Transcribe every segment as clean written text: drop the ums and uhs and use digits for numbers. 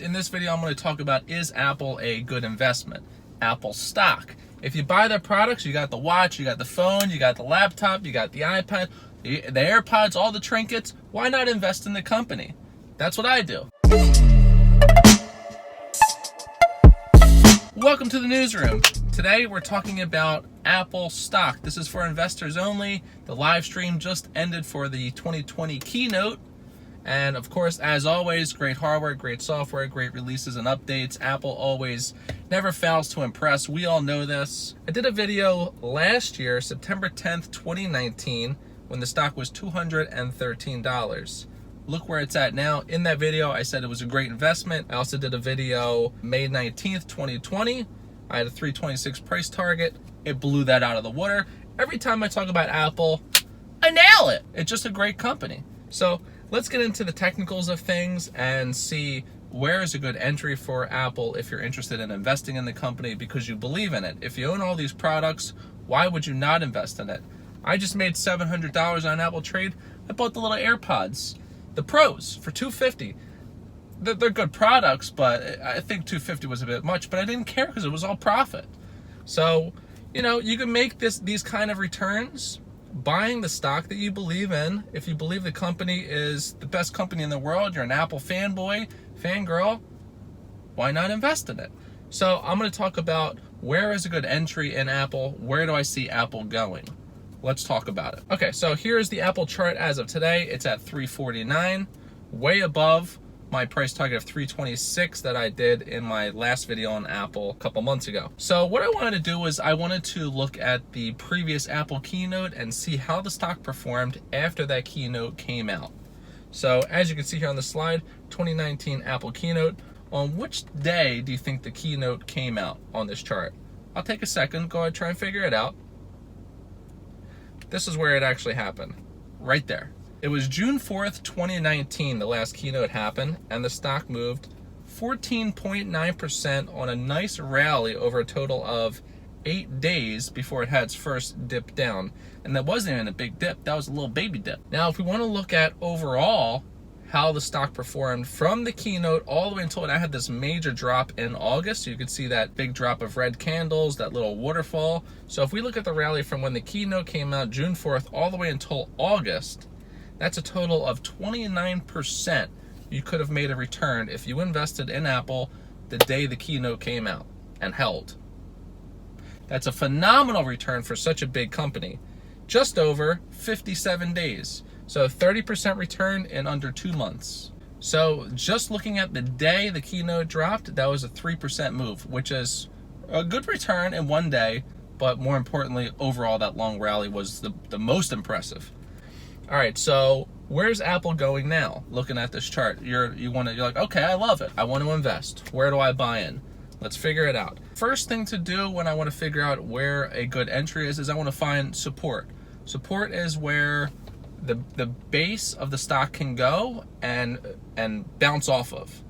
In this video, I'm going to talk about, is Apple a good investment? Apple stock. If you buy their products, you got the watch, you got the phone, you got the laptop, you got the iPad, the AirPods, all the trinkets. Why not invest in the company? That's what I do. Welcome to the newsroom. Today we're talking about Apple stock. This is for investors only. The live stream just ended for the 2020 keynote. And of course, as always, great hardware, great software, great releases and updates. Apple always never fails to impress. We all know this. I did a video last year, September 10th, 2019, when the stock was $213. Look where it's at now. In that video, I said it was a great investment. I also did a video May 19th, 2020. I had a 326 price target. It blew that out of the water. Every time I talk about Apple, I nail it. It's just a great company. So let's get into the technicals of things and see where is a good entry for Apple if you're interested in investing in the company because you believe in it. If you own all these products, why would you not invest in it? I just made $700 on Apple Trade. I bought the little AirPods, the Pros, for $250. They're good products, but I think $250 was a bit much, but I didn't care because it was all profit. So, you know, you can make these kind of returns buying the stock that you believe in. If you believe the company is the best company in the world, you're an Apple fanboy, fangirl, why not invest in it? So I'm going to talk about where is a good entry in Apple, where do I see Apple going? Let's talk about it. Okay, so here's the Apple chart as of today. It's at 349, way above my price target of 326 that I did in my last video on Apple a couple months ago. So what I wanted to do was I wanted to look at the previous Apple keynote and see how the stock performed after that keynote came out. So as you can see here on the slide, 2019 Apple keynote. On which day do you think the keynote came out on this chart? I'll take a second, go ahead and try and figure it out. This is where it actually happened, right there. It was June 4th, 2019, the last keynote happened, and the stock moved 14.9% on a nice rally over a total of 8 days before it had its first dip down. And that wasn't even a big dip, that was a little baby dip. Now, if we want to look at overall how the stock performed from the keynote all the way until it had this major drop in August, you could see that big drop of red candles, that little waterfall. So if we look at the rally from when the keynote came out, June 4th, all the way until August, that's a total of 29% you could have made a return if you invested in Apple the day the keynote came out and held. That's a phenomenal return for such a big company. Just over 57 days. So 30% return in under 2 months. So just looking at the day the keynote dropped, that was a 3% move, which is a good return in one day, but more importantly, overall that long rally was the most impressive. All right, so where's Apple going now? Looking at this chart, you're like, okay, I love it. I want to invest. Where do I buy in? Let's figure it out. First thing to do when I want to figure out where a good entry is I want to find support. Support is where the base of the stock can go and bounce off of.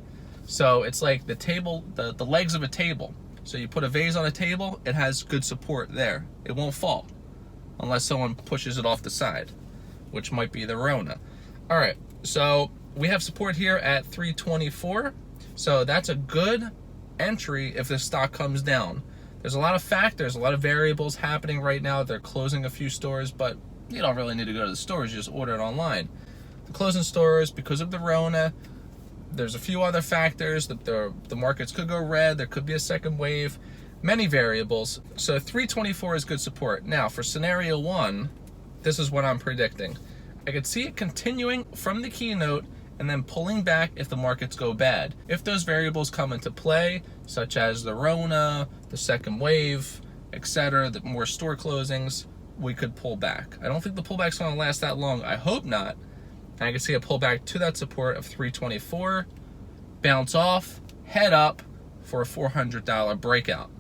So it's like the table, the legs of a table. So you put a vase on a table, it has good support there. It won't fall unless someone pushes it off the side, which might be the Rona. All right, so we have support here at 324. So that's a good entry if the stock comes down. There's a lot of factors, a lot of variables happening right now. They're closing a few stores, but you don't really need to go to the stores, you just order it online. The closing stores, because of the Rona, there's a few other factors that the markets could go red, there could be a second wave, many variables. So 324 is good support. Now for scenario one, this is what I'm predicting. I could see it continuing from the keynote and then pulling back if the markets go bad. If those variables come into play, such as the Rona, the second wave, etc., the more store closings, we could pull back. I don't think the pullback's gonna last that long. I hope not. And I can see a pullback to that support of 324, bounce off, head up for a $400 breakout.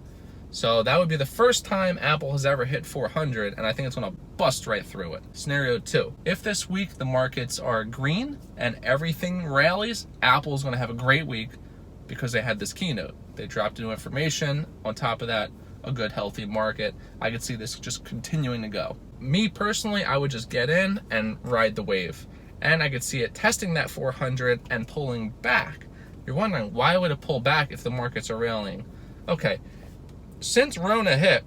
So that would be the first time Apple has ever hit 400, and I think it's gonna bust right through it. Scenario two, if this week the markets are green and everything rallies, Apple's gonna have a great week because they had this keynote. They dropped new information. On top of that, a good healthy market. I could see this just continuing to go. Me personally, I would just get in and ride the wave. And I could see it testing that 400 and pulling back. You're wondering, why would it pull back if the markets are rallying? Okay, since Rona hit,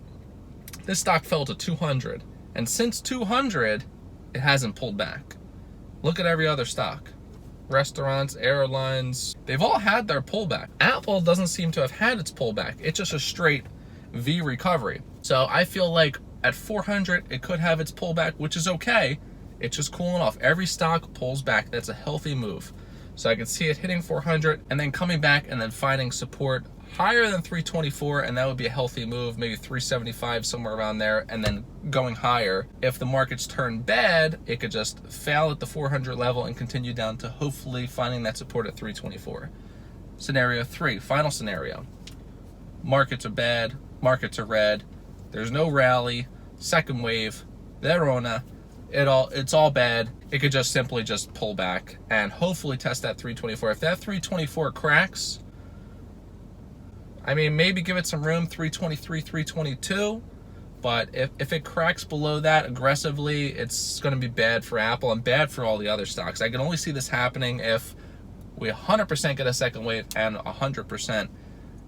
this stock fell to 200. And since 200, it hasn't pulled back. Look at every other stock. Restaurants, airlines, they've all had their pullback. Apple doesn't seem to have had its pullback. It's just a straight V recovery. So I feel like at 400, it could have its pullback, which is okay. It's just cooling off. Every stock pulls back. That's a healthy move. So I can see it hitting 400 and then coming back and then finding support higher than 324, and that would be a healthy move, maybe 375, somewhere around there, and then going higher. If the markets turn bad, it could just fail at the 400 level and continue down to hopefully finding that support at 324. Scenario 3, final scenario. Markets are bad, markets are red, there's no rally, second wave, Verona, it's all bad. It could just simply just pull back and hopefully test that 324. If that 324 cracks, I mean, maybe give it some room, 323, 322. But if it cracks below that aggressively, it's going to be bad for Apple and bad for all the other stocks. I can only see this happening if we 100% get a second wave and 100%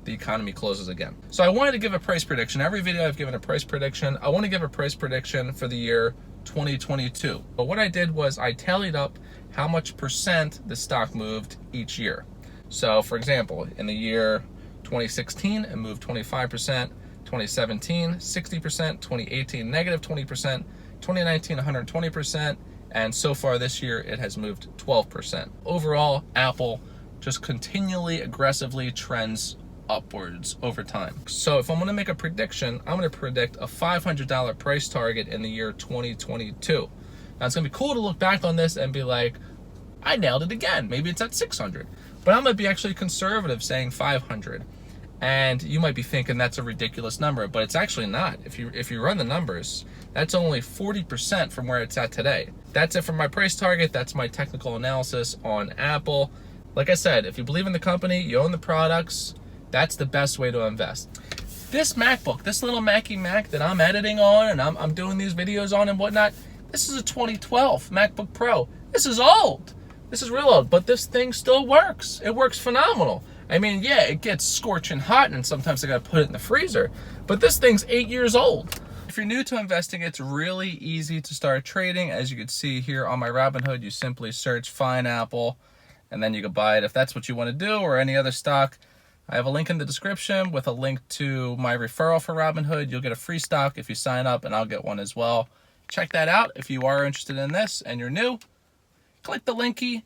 the economy closes again. So I wanted to give a price prediction. Every video I've given a price prediction. I want to give a price prediction for the year 2022. But what I did was I tallied up how much percent the stock moved each year. So for example, in the year 2016, it moved 25%, 2017, 60%, 2018, negative 20%, 2019, 120%, and so far this year, it has moved 12%. Overall, Apple just continually, aggressively trends upwards over time. So if I'm gonna make a prediction, I'm gonna predict a $500 price target in the year 2022. Now it's gonna be cool to look back on this and be like, I nailed it again. Maybe it's at 600. But I'm gonna be actually conservative saying 500. And you might be thinking that's a ridiculous number, but it's actually not. If you run the numbers, that's only 40% from where it's at today. That's it for my price target. That's my technical analysis on Apple. Like I said, if you believe in the company, you own the products, that's the best way to invest. This MacBook, this little Mackie Mac that I'm editing on and I'm doing these videos on and whatnot, this is a 2012 MacBook Pro. This is old. This is real old, but this thing still works. It works phenomenal. I mean, yeah, it gets scorching hot and sometimes I gotta put it in the freezer, but this thing's 8 years old. If you're new to investing, it's really easy to start trading. As you can see here on my Robinhood, you simply search Find Apple and then you can buy it if that's what you want to do, or any other stock. I have a link in the description with a link to my referral for Robinhood. You'll get a free stock if you sign up, and I'll get one as well. Check that out if you are interested in this and you're new. Click the linky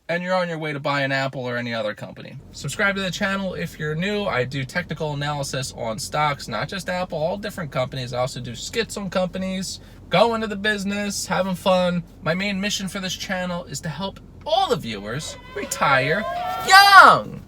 and you're on your way to buy an Apple or any other company. Subscribe to the channel if you're new. I do technical analysis on stocks, not just Apple, all different companies. I also do skits on companies, go into the business, having fun. My main mission for this channel is to help all the viewers retire young.